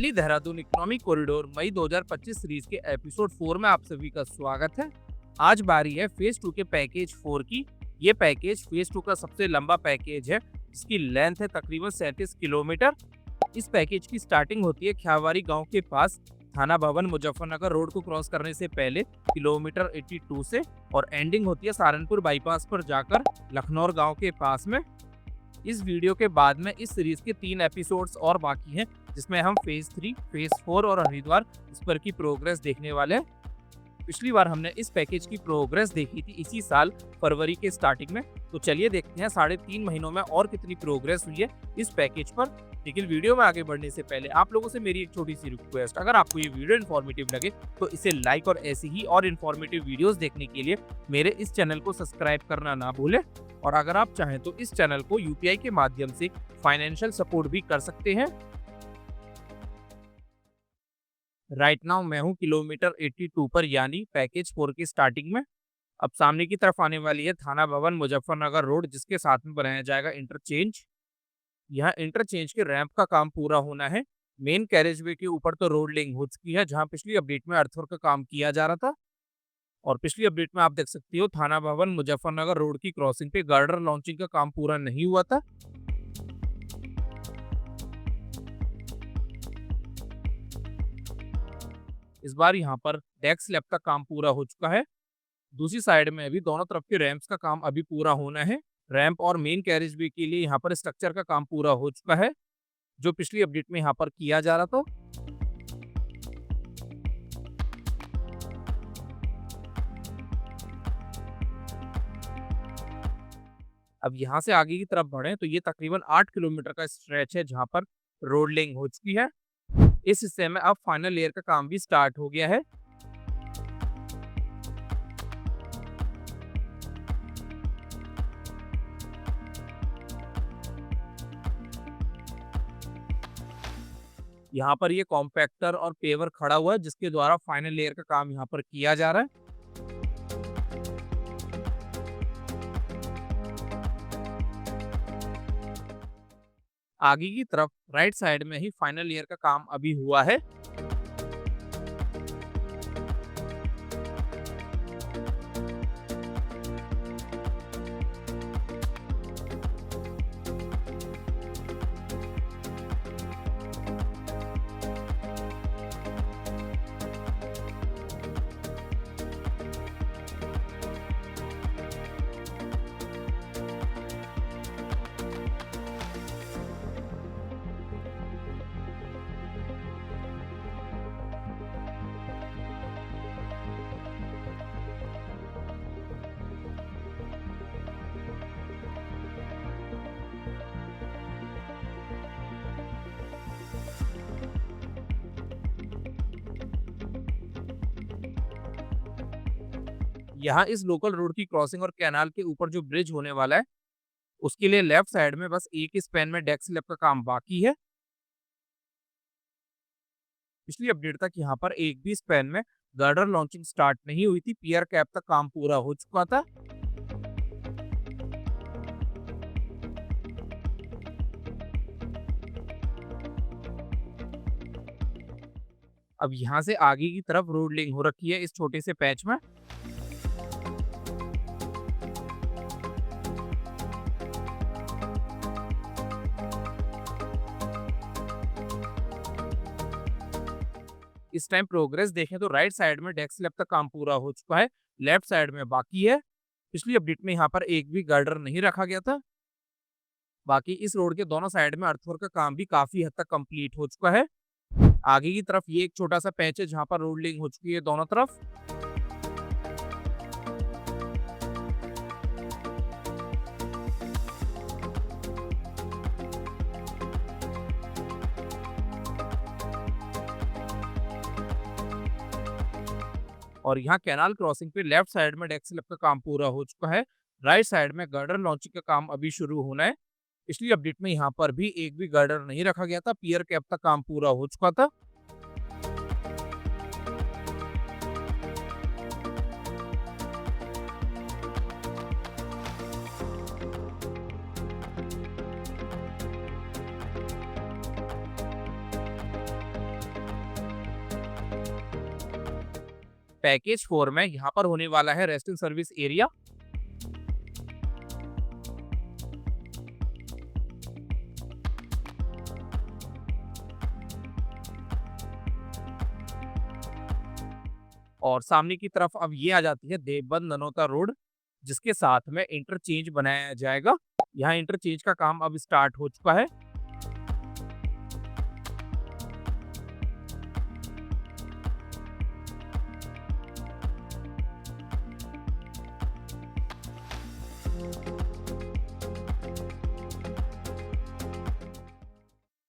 Delhi Dehradun economic corridor मई 2025 series के episode 4 में आप सभी का स्वागत है। आज बारी है फेज 2 के पैकेज 4 की। ये पैकेज फेज 2 का सबसे लंबा पैकेज है, जिसकी लेंथ है तकरीबन 37 किलोमीटर। इस पैकेज की स्टार्टिंग होती है ख्यावारी गांव के पास थाना भवन मुजफ्फरनगर रोड को क्रॉस करने से पहले किलोमीटर 82 से, और एंडिंग होती है सहारनपुर बाईपास पर जाकर लखनौर गांव के पास में। इस वीडियो के बाद में इस सीरीज के 3 एपिसोड्स और बाकी हैं, जिसमें हम फेज 3, फेज 4 और हरिद्वार इस पर की प्रोग्रेस देखने वाले हैं। पिछली बार हमने इस पैकेज की प्रोग्रेस देखी थी इसी साल फरवरी के स्टार्टिंग में, तो चलिए देखते हैं 3.5 महीनों में और कितनी प्रोग्रेस हुई है इस पैकेज पर। लेकिन वीडियो में आगे बढ़ने से पहले आप लोगों से मेरी एक छोटी सी रिक्वेस्ट, अगर आपको ये वीडियो इन्फॉर्मेटिव लगे तो इसे लाइक और ऐसी ही और इन्फॉर्मेटिव वीडियोस देखने के लिए मेरे इस चैनल को सब्सक्राइब करना ना भूलें। और अगर आप चाहें तो इस चैनल को यूपीआई के माध्यम से फाइनेंशियल सपोर्ट भी कर सकते हैं। राइट नाउ मैं हूं किलोमीटर 82 पर, यानी पैकेज 4 की स्टार्टिंग में। अब सामने की तरफ आने वाली है थाना भवन मुजफ्फरनगर रोड, जिसके साथ में बनाया जाएगा इंटरचेंज। यहाँ इंटरचेंज के रैंप का काम पूरा होना है। मेन कैरेजवे के ऊपर तो रोड लेइंग हो चुकी है, जहाँ पिछली अपडेट में अर्थवर्क का काम किया जा रहा था। और पिछली अपडेट में आप देख सकते हो थाना भवन मुजफ्फरनगर रोड की क्रॉसिंग पे गार्डर लॉन्चिंग का काम पूरा नहीं हुआ था। इस बार यहाँ पर डेक स्लैब का काम पूरा हो चुका है। दूसरी साइड में अभी दोनों तरफ के रैंप्स का काम अभी पूरा होना है। रैंप और मेन कैरेजवे के लिए यहाँ पर स्ट्रक्चर का काम पूरा हो चुका है, जो पिछली अपडेट में यहाँ पर किया जा रहा था। अब यहाँ से आगे की तरफ बढ़े तो ये तकरीबन 8 किलोमीटर का स्ट्रेच है, जहाँ पर रोड लेइंग हो चुकी है। इस हिस्से में अब फाइनल लेयर का काम भी स्टार्ट हो गया है। यहाँ पर ये कॉम्पैक्टर और पेवर खड़ा हुआ है, जिसके द्वारा फाइनल लेयर का काम यहाँ पर किया जा रहा है। आगे की तरफ राइट साइड में ही फाइनल लेयर का काम अभी हुआ है। यहाँ इस लोकल रोड की क्रॉसिंग और कैनाल के ऊपर जो ब्रिज होने वाला है, उसके लिए लेफ्ट साइड में बस एक ही स्पैन में डेक स्लैब का काम बाकी है। पिछली अपडेट तक यहाँ पर एक भी स्पैन में गर्डर लॉन्चिंग स्टार्ट नहीं हुई थी। पियर कैप तक काम पूरा हो चुका था। अब यहाँ से आगे की तरफ रोड लेइंग हो रखी है इस छोटे से पैच में। इस टाइम प्रोग्रेस देखें तो राइट साइड में डेक स्लैब का काम पूरा हो चुका है, लेफ्ट साइड में बाकी है। पिछली अपडेट में यहाँ पर एक भी गार्डर नहीं रखा गया था। बाकी इस रोड के दोनों साइड में अर्थवर्क का काम भी काफी हद तक कंप्लीट हो चुका है। आगे की तरफ ये एक छोटा सा पैच है, जहाँ पर रोड लेइंग हो चुकी है दोनों तरफ। और यहाँ कैनाल क्रॉसिंग पे लेफ्ट साइड में डेक स्लैब का काम पूरा हो चुका है। राइट साइड में गर्डर लॉन्चिंग का काम अभी शुरू होना है। पिछली अपडेट में यहाँ पर भी एक भी गर्डर नहीं रखा गया था। पियर कैप तक काम पूरा हो चुका था। पैकेज 4 में यहाँ पर होने वाला है रेस्टिंग सर्विस एरिया। और सामने की तरफ अब ये आ जाती है देवबंद ननौता रोड, जिसके साथ में इंटरचेंज बनाया जाएगा। यहाँ इंटरचेंज का काम अब स्टार्ट हो चुका है।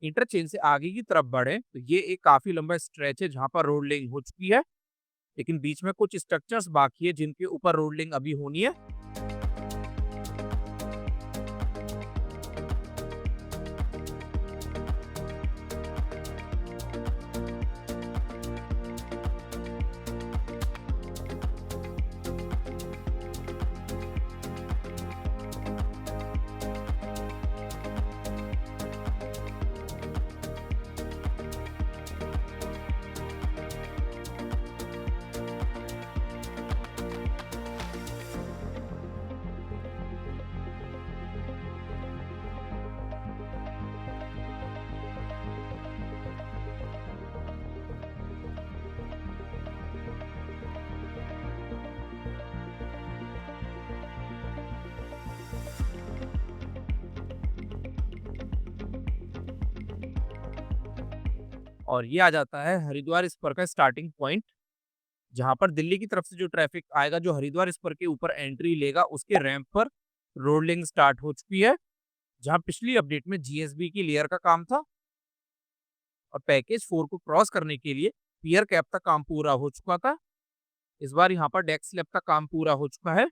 इंटरचेंज से आगे की तरफ बढ़े तो ये एक काफी लंबा स्ट्रेच है जहां पर रोड लेइंग हो चुकी है, लेकिन बीच में कुछ स्ट्रक्चर्स बाकी है जिनके ऊपर रोड लेइंग अभी होनी है। और ये आ जाता है हरिद्वार स्पर का स्टार्टिंग पॉइंट, जहां पर दिल्ली की तरफ से जो ट्रैफिक आएगा जो हरिद्वार स्पर के ऊपर एंट्री लेगा उसके रैंप पर रोड लेइंग स्टार्ट हो चुकी है। जहां पिछली अपडेट में जीएसबी की लेयर का काम था और पैकेज 4 को क्रॉस करने के लिए पियर कैप का काम पूरा हो चुका था। इस बार यहाँ पर डेक स्लैब का काम पूरा हो चुका है।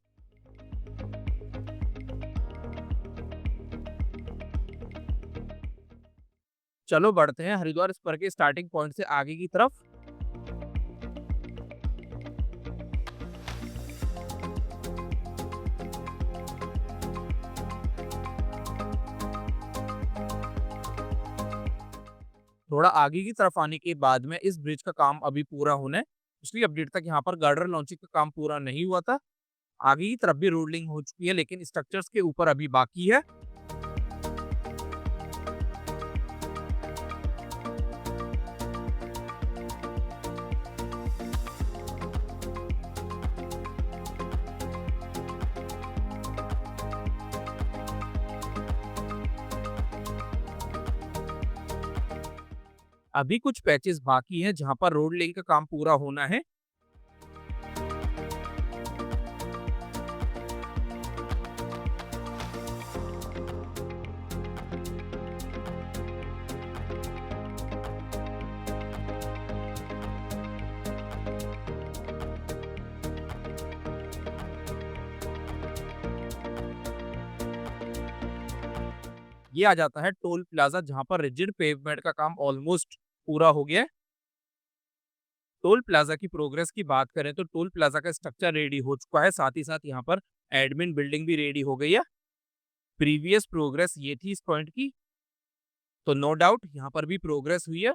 चलो बढ़ते हैं हरिद्वार स्पर के स्टार्टिंग पॉइंट से आगे की तरफ। थोड़ा आगे की तरफ आने के बाद में इस ब्रिज का काम अभी पूरा होना है। पिछली अपडेट तक यहाँ पर गार्डर लॉन्चिंग का काम पूरा नहीं हुआ था। आगे की तरफ भी रोडलिंग हो चुकी है, लेकिन स्ट्रक्चर्स के ऊपर अभी बाकी है। अभी कुछ पैचेस बाकी हैं जहां पर रोड लेइंग का काम पूरा होना है। ये आ जाता है टोल प्लाजा, जहां पर रिजिड पेवमेंट का काम ऑलमोस्ट पूरा हो गया है। टोल प्लाजा की प्रोग्रेस की बात करें तो टोल प्लाजा का स्ट्रक्चर रेडी हो चुका है, साथ ही साथ यहाँ पर एडमिन बिल्डिंग भी रेडी हो गई है। प्रीवियस प्रोग्रेस ये थी इस पॉइंट की, तो नो डाउट यहाँ पर भी प्रोग्रेस हुई है।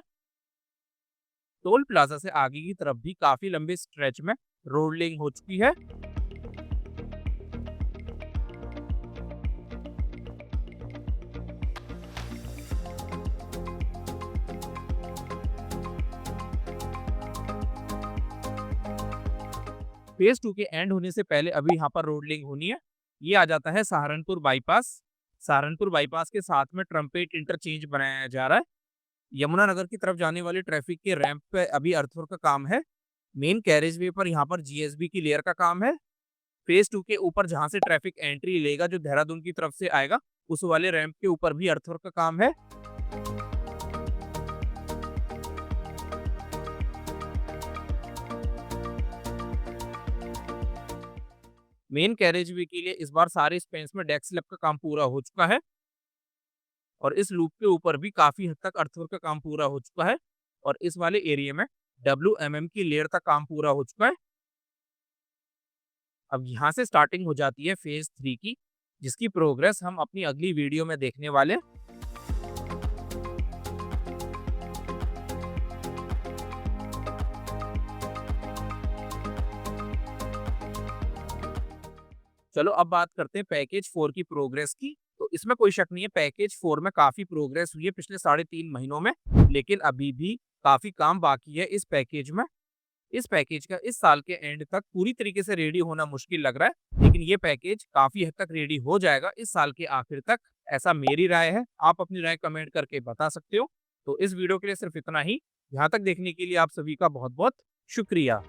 टोल प्लाजा से आगे की तरफ भी काफी लंबे स्ट्रेच में रोड लेइंग हो चुकी है। फेज 2 के एंड होने से पहले अभी यहाँ पर रोड लेइंग होनी है। ये आ जाता है सहारनपुर बाईपास। सहारनपुर बाईपास के साथ में ट्रम्पेट इंटरचेंज बनाया जा रहा है। यमुनानगर की तरफ जाने वाले ट्रैफिक के रैंप पे अभी अर्थवर्क का काम है। मेन कैरेज वे पर यहाँ पर जीएसबी की लेयर का काम है। फेज 2 के ऊपर जहाँ से ट्रैफिक एंट्री लेगा जो देहरादून की तरफ से आएगा उस वाले रैंप के ऊपर भी अर्थवर्क का काम है। मेन कैरेज वे के लिए इस बार सारे स्पेंस में डेक स्लैब का काम पूरा हो चुका है और इस लूप के ऊपर भी काफी हद तक अर्थवर्क का काम पूरा हो चुका है और इस वाले एरिया में WMM की लेयर का काम पूरा हो चुका है। अब यहाँ से स्टार्टिंग हो जाती है फेज 3 की, जिसकी प्रोग्रेस हम अपनी अगली वीडियो में देखने वाले। चलो अब बात करते हैं पैकेज 4 की प्रोग्रेस की। तो इसमें कोई शक नहीं है, पैकेज 4 में काफ़ी प्रोग्रेस हुई है पिछले साढ़े 3 महीनों में, लेकिन अभी भी काफ़ी काम बाकी है इस पैकेज में। इस पैकेज का इस साल के एंड तक पूरी तरीके से रेडी होना मुश्किल लग रहा है, लेकिन ये पैकेज काफ़ी हद तक रेडी हो जाएगा इस साल के आखिर तक, ऐसा मेरी राय है। आप अपनी राय कमेंट करके बता सकते हो। तो इस वीडियो के लिए सिर्फ इतना ही। यहाँ तक देखने के लिए आप सभी का बहुत-बहुत शुक्रिया।